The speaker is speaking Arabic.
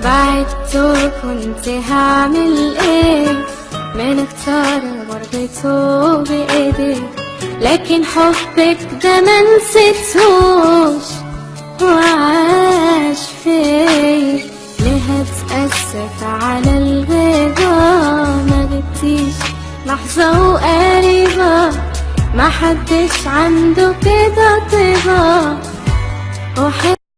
بعدت وكنت هعمل ايه؟ من اختار غربته بايديك، لكن حبك ده منسيتهوش وعاش فيا. ليه هتأسف على الغيبة؟ ما جبتيش لحظة وقريبة، ما حدش عنده كده طيبة